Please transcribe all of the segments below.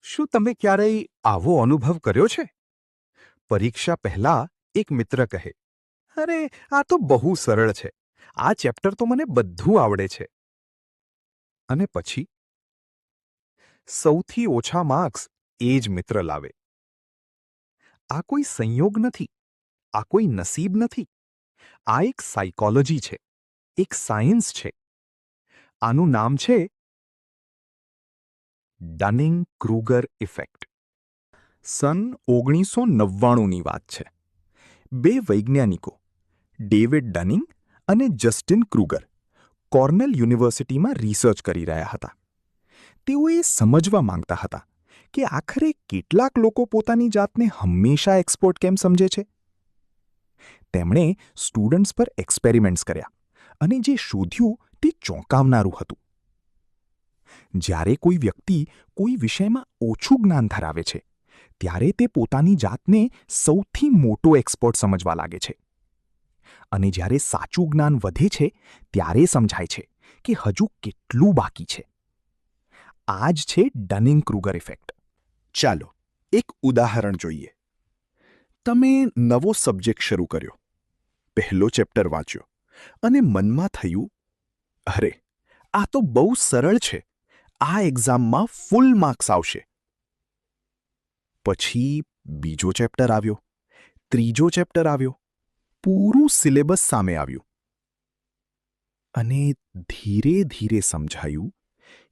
શું તમે ક્યારેય આવો અનુભવ કર્યો છે? પરીક્ષા પહેલા એક મિત્ર કહે, અરે, આ તો બહુ સરળ છે. આ ચેપ્ટર તો મને બધું આવડે છે. અને પછી સૌથી ઓછા માર્ક્સ એ જ મિત્ર લાવે. આ કોઈ સંયોગ નથી, આ કોઈ નસીબ નથી. આ એક સાયકોલોજી છે, એક સાયન્સ છે. આનું નામ છે ડનિંગ-ક્રુગર ઇફેક્ટ. સન 1999ની વાત છે. બે વૈજ્ઞાનિકો ડેવિડ ડનિંગ અને જસ્ટિન ક્રુગર કોર્નેલ યુનિવર્સિટીમાં રિસર્ચ કરી રહ્યા હતા. તેઓ એ સમજવા માંગતા હતા કે આખરે કેટલાક લોકો પોતાની જાતને હંમેશા એક્સપર્ટ કેમ સમજે છે. તેમણે સ્ટુડન્ટ્સ પર એક્સપેરિમેન્ટ્સ કર્યા અને જે શોધ્યું તે ચોંકાવનારું હતું. જ્યારે કોઈ વ્યક્તિ કોઈ વિષયમાં ઓછું જ્ઞાન ધરાવે છે, ત્યારે તે પોતાની જાતને સૌથી મોટો એક્સપર્ટ સમજવા લાગે છે. અને જ્યારે સાચું જ્ઞાન વધે છે, ત્યારે સમજાય છે કે હજુ કેટલું બાકી છે. આ જ છે ડનિંગ-ક્રુગર ઇફેક્ટ. ચાલો એક ઉદાહરણ જોઈએ. તમે નવો સબ્જેક્ટ શરૂ કર્યો, પહેલો ચેપ્ટર વાંચ્યો અને મનમાં થયું, અરે, આ તો બહુ સરળ છે. આ એક્ઝામમાં ફૂલ માર્ક્સ આવશે. પછી બીજો ચેપ્ટર આવ્યો, ત્રીજો ચેપ્ટર આવ્યો, પૂરું સિલેબસ સામે આવ્યું. અને ધીરે ધીરે સમજાયું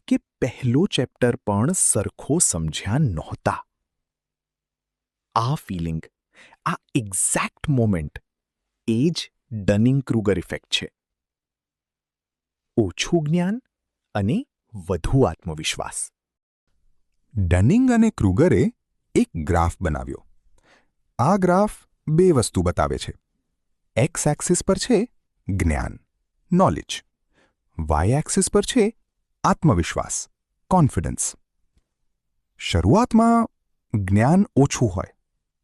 કે પહેલો ચેપ્ટર પણ સરખો સમજ્યા નહોતા. આ ફિલિંગ, આ એક્ઝેક્ટ મોમેન્ટ એ જ ડનિંગ-ક્રુગર ઇફેક્ટ છે. ઓછું જ્ઞાન અને વધુ આત્મવિશ્વાસ. ડનિંગ અને ક્રુગરે એક ગ્રાફ બનાવ્યો. આ ગ્રાફ બે વસ્તુ બતાવે છે. એક્સ એક્સિસ પર છે જ્ઞાન, નોલેજ. વાય એક્સિસ પર છે આત્મવિશ્વાસ, કોન્ફિડન્સ. શરૂઆતમાં જ્ઞાન ઓછું હોય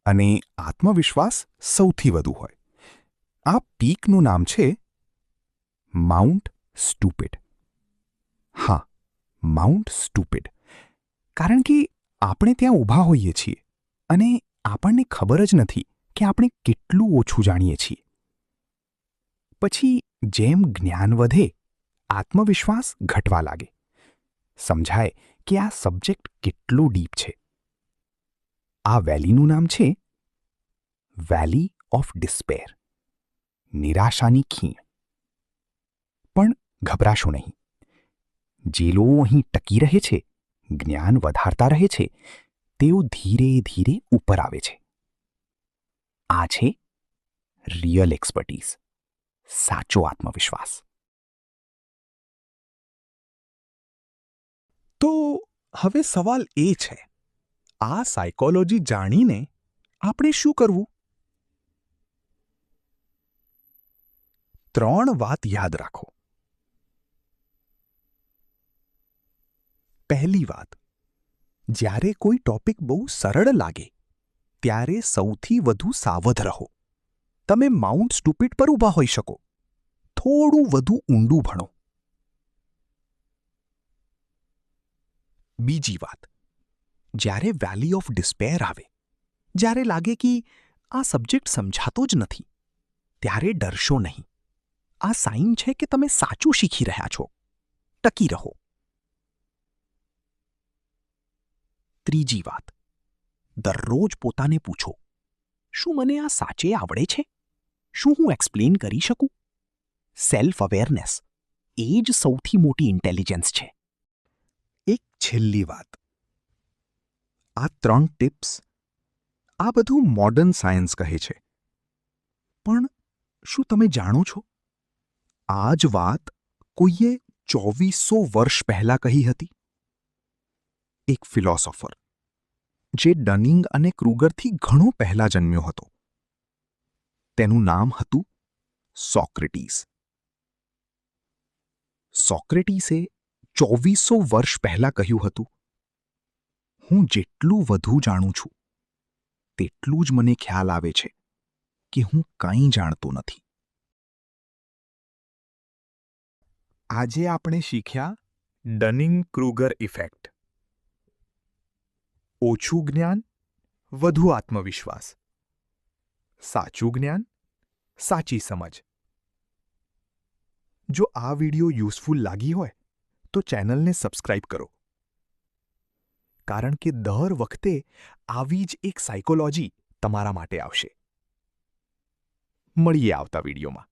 અને આત્મવિશ્વાસ સૌથી વધુ હોય. આ પીકનું નામ છે માઉન્ટ સ્ટુપિડ. હા, માઉન્ટ સ્ટુપિડ. કારણ કે આપણે ત્યાં ઊભા હોઈએ છીએ અને આપણને ખબર જ નથી કે આપણે કેટલું ઓછું જાણીએ છીએ. પછી જેમ જ્ઞાન વધે, આત્મવિશ્વાસ ઘટવા લાગે. સમજાય કે આ સબ્જેક્ટ કેટલો ડીપ છે. આ વેલીનું નામ છે વેલી ઓફ ડિસ્પેર, નિરાશાની ખીણ. પણ ગભરાશો નહીં. જે લોકો અહીં ટકી રહે છે, જ્ઞાન વધારતા રહે છે, તેઓ ધીરે ધીરે ઉપર આવે છે. આ છે રિયલ એક્સપર્ટીઝ, સાચો આત્મવિશ્વાસ. તો હવે સવાલ એ છે, આ સાયકોલોજી જાણીને આપણે શું કરવું? 3 વાત યાદ રાખો. પહેલી વાત, જ્યારે કોઈ ટોપિક બહુ સરળ લાગે, ત્યારે સૌથી વધુ સાવધ રહો. તમે માઉન્ટ સ્ટુપિડ પર ઊભા હોઈ શકો. થોડું વધુ ઊંડું ભણો. બીજી વાત, જ્યારે વેલી ઓફ ડિસ્પેર આવે, જ્યારે લાગે કે આ સબ્જેક્ટ સમજાતો જ નથી, ત્યારે ડરશો નહીં. આ સાઇન છે કે તમે સાચું શીખી રહ્યા છો. ટકી રહો. ત્રીજી વાત, દરરોજ પોતાને પૂછો, શું મને આ સાચે આવડે છે? શું હું એક્સપ્લેન કરી શકું? સેલ્ફ અવેરનેસ એ જ સૌથી મોટી ઇન્ટેલિજન્સ છે. એક છેલ્લી વાત, આ 3 ટિપ્સ, આ બધું મોડર્ન સાયન્સ કહે છે. પણ શું તમે જાણો છો, આ જ વાત કોઈએ 2400 વર્ષ પહેલાં કહી હતી. એક ફિલોસોફર, જે ડનિંગ અને ક્રુગરથી ઘણો પહેલાં જન્મ્યો હતો. તેનું નામ હતું સોક્રેટીસ. સોક્રેટીસે 2400 વર્ષ પહેલાં કહ્યું હતું, હું જેટલું વધુ જાણું છું, તેટલું જ મને ખ્યાલ આવે છે કે હું કંઈ જાણતો નથી. આજે આપણે શીખ્યા ડનિંગ-ક્રુગર ઇફેક્ટ. ઓછું જ્ઞાન, વધુ આત્મવિશ્વાસ. સાચું જ્ઞાન, સાચી સમજ. જો આ વિડિયો યુઝફુલ લાગી હોય તો ચેનલને સબસ્ક્રાઇબ કરો, કારણ કે દર વખતે આવી જ એક સાયકોલોજી તમારા માટે આવશે. મળીએ આવતા વિડિયોમાં.